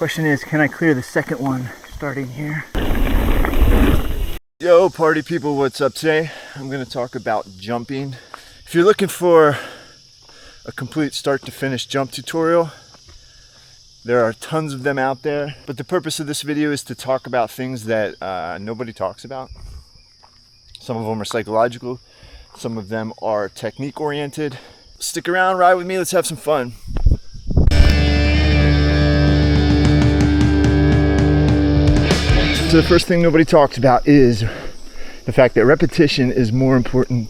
Question is, can I clear the second one starting here? Yo, party people, what's up today? I'm gonna talk about jumping. If you're looking for a complete start to finish jump tutorial, there are tons of them out there. But the purpose of this video is to talk about things that nobody talks about. Some of them are psychological, some of them are technique oriented. Stick around, ride with me, let's have some fun. So the first thing nobody talks about is the fact that repetition is more important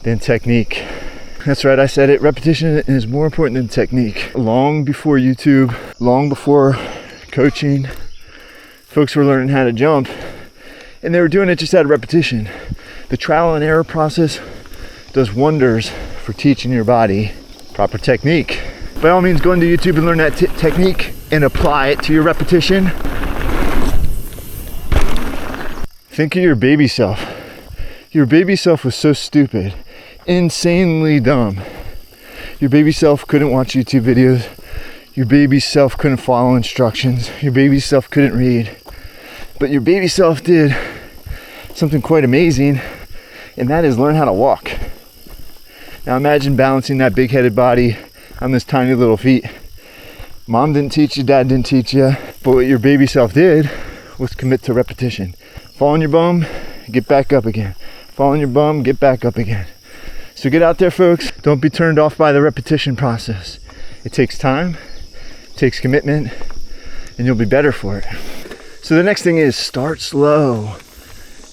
than technique. That's right, I said it. Repetition is more important than technique. Long before YouTube, long before coaching, folks were learning how to jump, and they were doing it just out of repetition. The trial and error process does wonders for teaching your body proper technique. By all means, go into YouTube and learn that technique and apply it to your repetition. Think of your baby self. Your baby self was so stupid, insanely dumb. Your baby self couldn't watch YouTube videos. Your baby self couldn't follow instructions. Your baby self couldn't read. But your baby self did something quite amazing, and that is learn how to walk. Now imagine balancing that big-headed body on this tiny little feet. Mom didn't teach you, dad didn't teach you, but what your baby self did was commit to repetition. Fall on your bum, get back up again. Fall on your bum, get back up again. So get out there, folks. Don't be turned off by the repetition process. It takes time, it takes commitment, and you'll be better for it. So the next thing is start slow.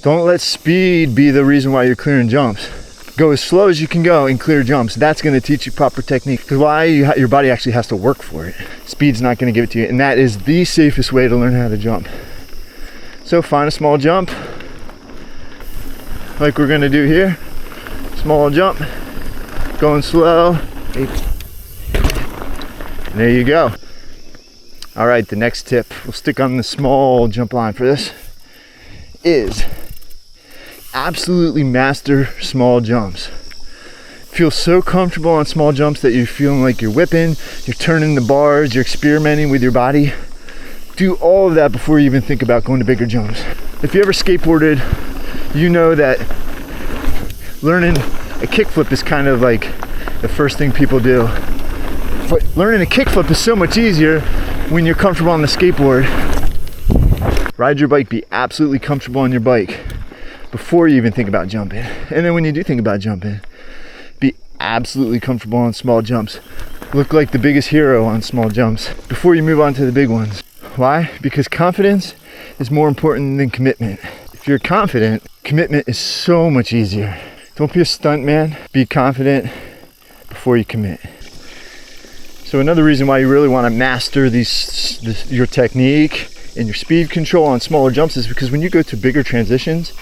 Don't let speed be the reason why you're clearing jumps. Go as slow as you can go and clear jumps. That's going to teach you proper technique. Because your body actually has to work for it. Speed's not going to give it to you. And that is the safest way to learn how to jump. So find a small jump, like we're gonna do here. Small jump, going slow. And there you go. All right, the next tip, we'll stick on the small jump line for this, is absolutely master small jumps. Feel so comfortable on small jumps that you're feeling like you're whipping, you're turning the bars, you're experimenting with your body. Do all of that before you even think about going to bigger jumps. If you ever skateboarded, you know that learning a kickflip is kind of like the first thing people do. But learning a kickflip is so much easier when you're comfortable on the skateboard. Ride your bike, be absolutely comfortable on your bike before you even think about jumping. And then when you do think about jumping, be absolutely comfortable on small jumps. Look like the biggest hero on small jumps before you move on to the big ones. Why? Because confidence is more important than commitment. If you're confident, commitment is so much easier. Don't be a stunt man. Be confident before you commit. So another reason why you really want to master your technique and your speed control on smaller jumps is because when you go to bigger transitions,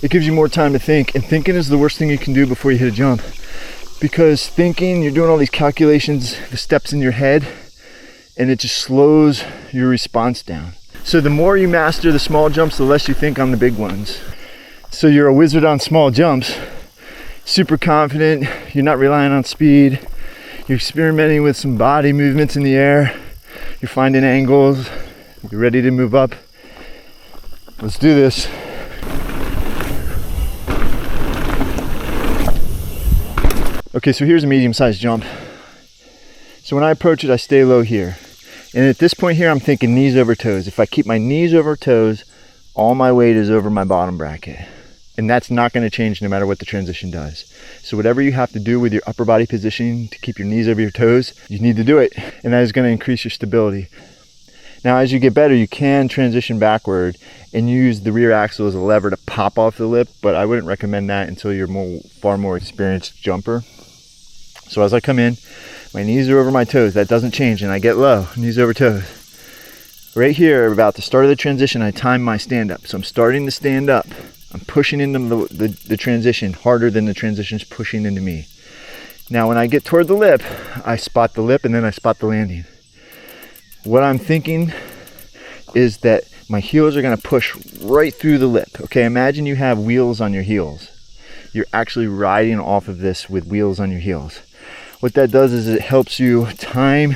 it gives you more time to think. And thinking is the worst thing you can do before you hit a jump. Because thinking, you're doing all these calculations, the steps in your head, and it just slows your response down. So the more you master the small jumps, the less you think on the big ones. So you're a wizard on small jumps, super confident, you're not relying on speed, you're experimenting with some body movements in the air, you're finding angles, you're ready to move up. Let's do this. Okay, so here's a medium-sized jump. So when I approach it, I stay low here. And at this point here, I'm thinking knees over toes. If I keep my knees over toes, all my weight is over my bottom bracket. And that's not going to change no matter what the transition does. So whatever you have to do with your upper body positioning to keep your knees over your toes, you need to do it. And that is going to increase your stability. Now, as you get better, you can transition backward and use the rear axle as a lever to pop off the lip, but I wouldn't recommend that until you're far more experienced jumper. So as I come in, my knees are over my toes. That doesn't change, and I get low, knees over toes. Right here, about the start of the transition, I time my stand up. So I'm starting to stand up. I'm pushing into the transition harder than the transition's pushing into me. Now, when I get toward the lip, I spot the lip and then I spot the landing. What I'm thinking is that my heels are gonna push right through the lip. Okay, imagine you have wheels on your heels. You're actually riding off of this with wheels on your heels. What that does is it helps you time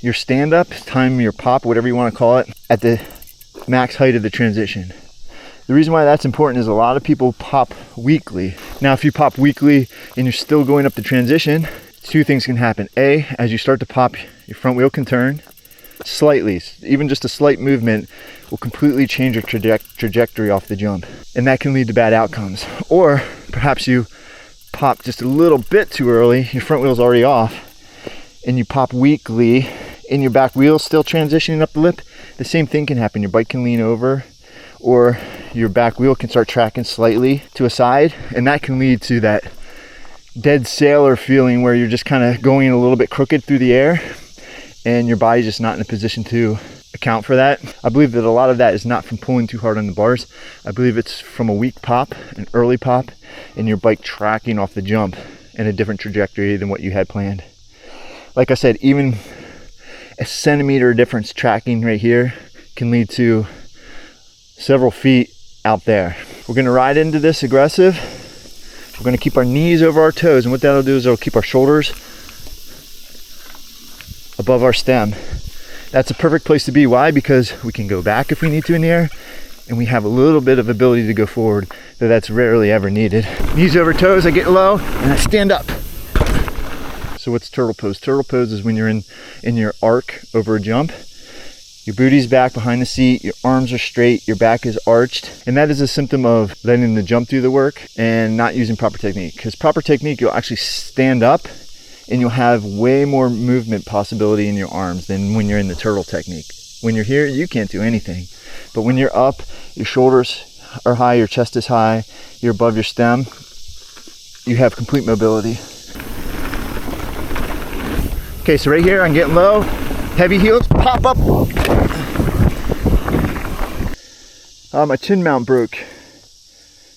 your stand up, time your pop, whatever you want to call it, at the max height of the transition. The reason why that's important is a lot of people pop weakly. Now, if you pop weakly and you're still going up the transition, two things can happen. A, as you start to pop, your front wheel can turn slightly. Even just a slight movement will completely change your trajectory off the jump. And that can lead to bad outcomes. Or perhaps you pop just a little bit too early, your front wheel's already off, and you pop weakly and your back wheel's still transitioning up the lip. The same thing can happen. Your bike can lean over, or your back wheel can start tracking slightly to a side, and that can lead to that dead sailor feeling where you're just kind of going a little bit crooked through the air and your body's just not in a position to account for that. I believe that a lot of that is not from pulling too hard on the bars. I believe it's from a weak pop, an early pop, and your bike tracking off the jump in a different trajectory than what you had planned. Like I said, even a centimeter difference tracking right here can lead to several feet out there. We're gonna ride into this aggressive. We're gonna keep our knees over our toes, and what that'll do is it'll keep our shoulders above our stem. That's a perfect place to be. Why? Because we can go back if we need to in the air, and we have a little bit of ability to go forward, though that's rarely ever needed. Knees over toes, I get low, and I stand up. So what's turtle pose? Turtle pose is when you're in your arc over a jump. Your booty's back behind the seat, your arms are straight, your back is arched, and that is a symptom of letting the jump do the work and not using proper technique. Because proper technique, you'll actually stand up and you'll have way more movement possibility in your arms than when you're in the turtle technique. When you're here, you can't do anything. But when you're up, your shoulders are high, your chest is high, you're above your stem, you have complete mobility. Okay, so right here, I'm getting low. Heavy heels, pop up. My chin mount broke.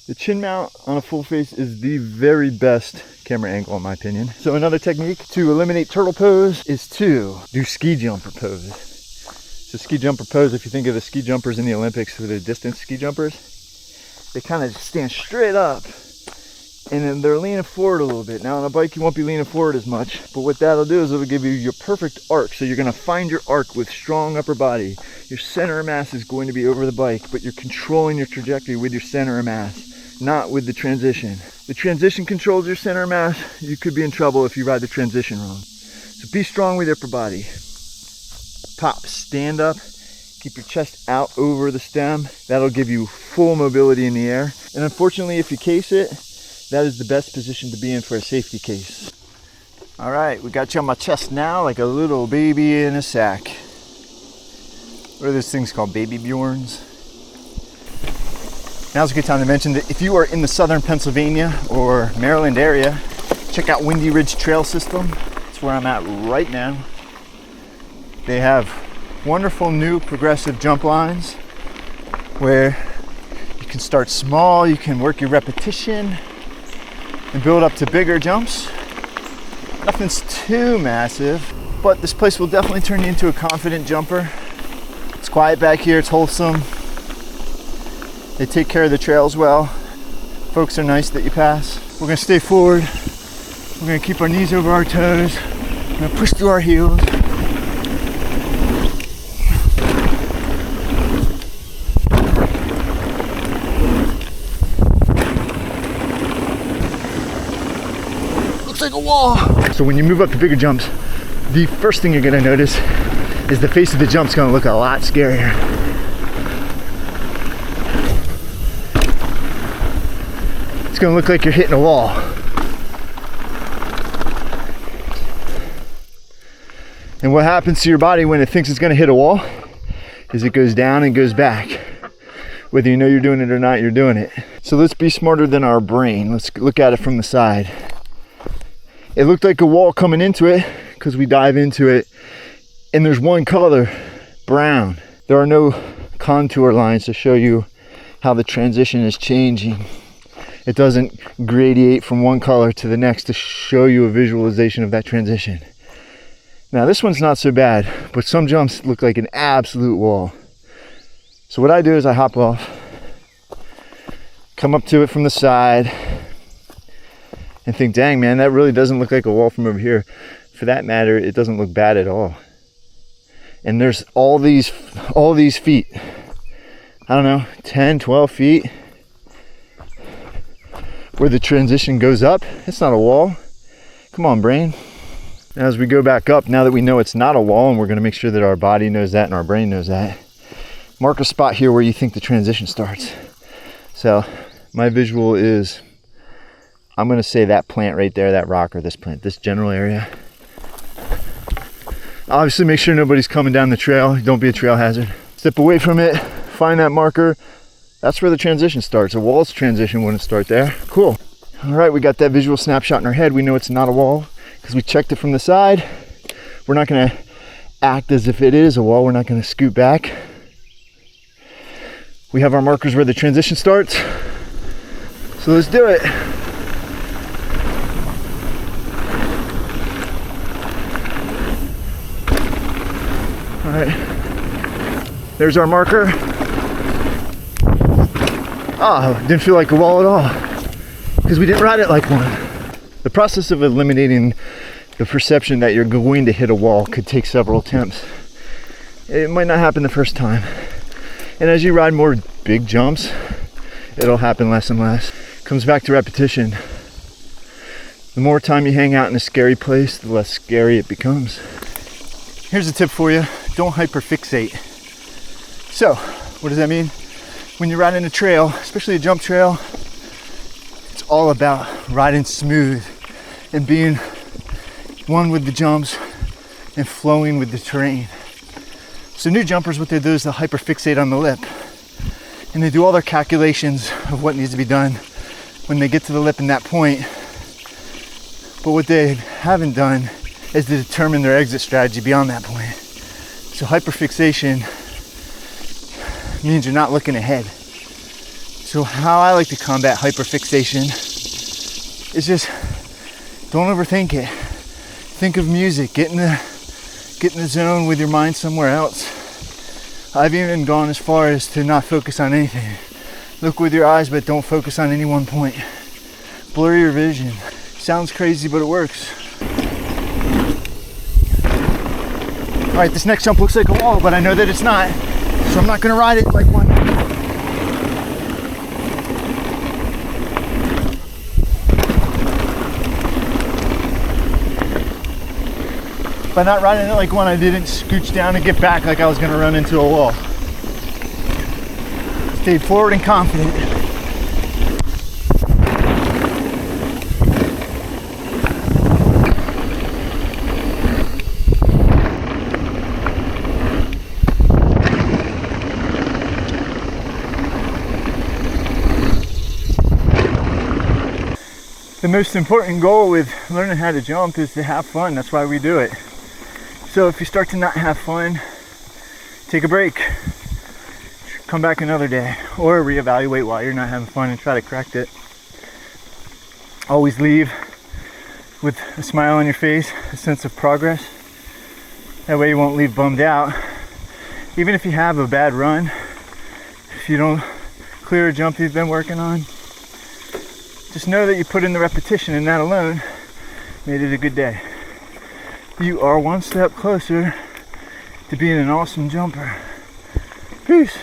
The chin mount on a full face is the very best camera angle in my opinion. So another technique to eliminate turtle pose is to do ski jumper pose. So ski jumper pose, if you think of the ski jumpers in the Olympics, who are the distance ski jumpers, they kind of stand straight up. And then they're leaning forward a little bit. Now on a bike you won't be leaning forward as much, but what that'll do is it'll give you your perfect arc. So you're gonna find your arc with strong upper body. Your center of mass is going to be over the bike, but you're controlling your trajectory with your center of mass, not with the transition. The transition controls your center of mass. You could be in trouble if you ride the transition wrong. So be strong with your upper body. Pop, stand up, keep your chest out over the stem. That'll give you full mobility in the air. And unfortunately, if you case it, that is the best position to be in for a safety case. All right, we got you on my chest now like a little baby in a sack. What are those things called? Baby Bjorns? Now's a good time to mention that if you are in the southern Pennsylvania or Maryland area, check out Windy Ridge Trail System. That's where I'm at right now. They have wonderful new progressive jump lines where you can start small, you can work your repetition, and build up to bigger jumps. Nothing's too massive, but this place will definitely turn you into a confident jumper. It's quiet back here, it's wholesome. They take care of the trails well. Folks are nice that you pass. We're gonna stay forward. We're gonna keep our knees over our toes. We're gonna push through our heels. Like a wall. So when you move up to bigger jumps, the first thing you're gonna notice is the face of the jump's gonna look a lot scarier. It's gonna look like you're hitting a wall. And what happens to your body when it thinks it's gonna hit a wall is it goes down and goes back. Whether you know you're doing it or not, you're doing it. So let's be smarter than our brain. Let's look at it from the side. It looked like a wall coming into it because we dive into it and there's one color, brown. There are no contour lines to show you how the transition is changing. It doesn't gradiate from one color to the next to show you a visualization of that transition. Now this one's not so bad, but some jumps look like an absolute wall. So what I do is I hop off, come up to it from the side, and think, dang man, that really doesn't look like a wall from over here. For that matter, it doesn't look bad at all. And there's all these feet, I don't know, 10, 12 feet where the transition goes up. It's not a wall. Come on, brain. As we go back up, now that we know it's not a wall, and we're gonna make sure that our body knows that and our brain knows that, mark a spot here where you think the transition starts. So my visual is, I'm gonna say that plant right there, that rock or this plant, this general area. Obviously make sure nobody's coming down the trail. Don't be a trail hazard. Step away from it, find that marker. That's where the transition starts. A wall's transition wouldn't start there. Cool. All right, we got that visual snapshot in our head. We know it's not a wall because we checked it from the side. We're not gonna act as if it is a wall. We're not gonna scoot back. We have our markers where the transition starts. So let's do it. All right, there's our marker. Oh, didn't feel like a wall at all because we didn't ride it like one. The process of eliminating the perception that you're going to hit a wall could take several attempts. It might not happen the first time. And as you ride more big jumps, it'll happen less and less. Comes back to repetition. The more time you hang out in a scary place, the less scary it becomes. Here's a tip for you. Don't hyperfixate. So, what does that mean? When you're riding a trail, especially a jump trail, it's all about riding smooth and being one with the jumps and flowing with the terrain. So new jumpers, what they do is they'll hyperfixate on the lip and they do all their calculations of what needs to be done when they get to the lip in that point. But what they haven't done is to determine their exit strategy beyond that point. So hyperfixation means you're not looking ahead. So how I like to combat hyperfixation is just don't overthink it. Think of music, get in the zone with your mind somewhere else. I've even gone as far as to not focus on anything. Look with your eyes, but don't focus on any one point. Blur your vision. Sounds crazy, but it works. All right, this next jump looks like a wall, but I know that it's not, so I'm not gonna ride it like one. By not riding it like one, I didn't scooch down and get back like I was gonna run into a wall. Stayed forward and confident. The most important goal with learning how to jump is to have fun. That's why we do it. So if you start to not have fun, take a break. Come back another day or reevaluate why you're not having fun and try to correct it. Always leave with a smile on your face, a sense of progress. That way you won't leave bummed out. Even if you have a bad run, if you don't clear a jump you've been working on, just know that you put in the repetition and that alone made it a good day. You are one step closer to being an awesome jumper. Peace.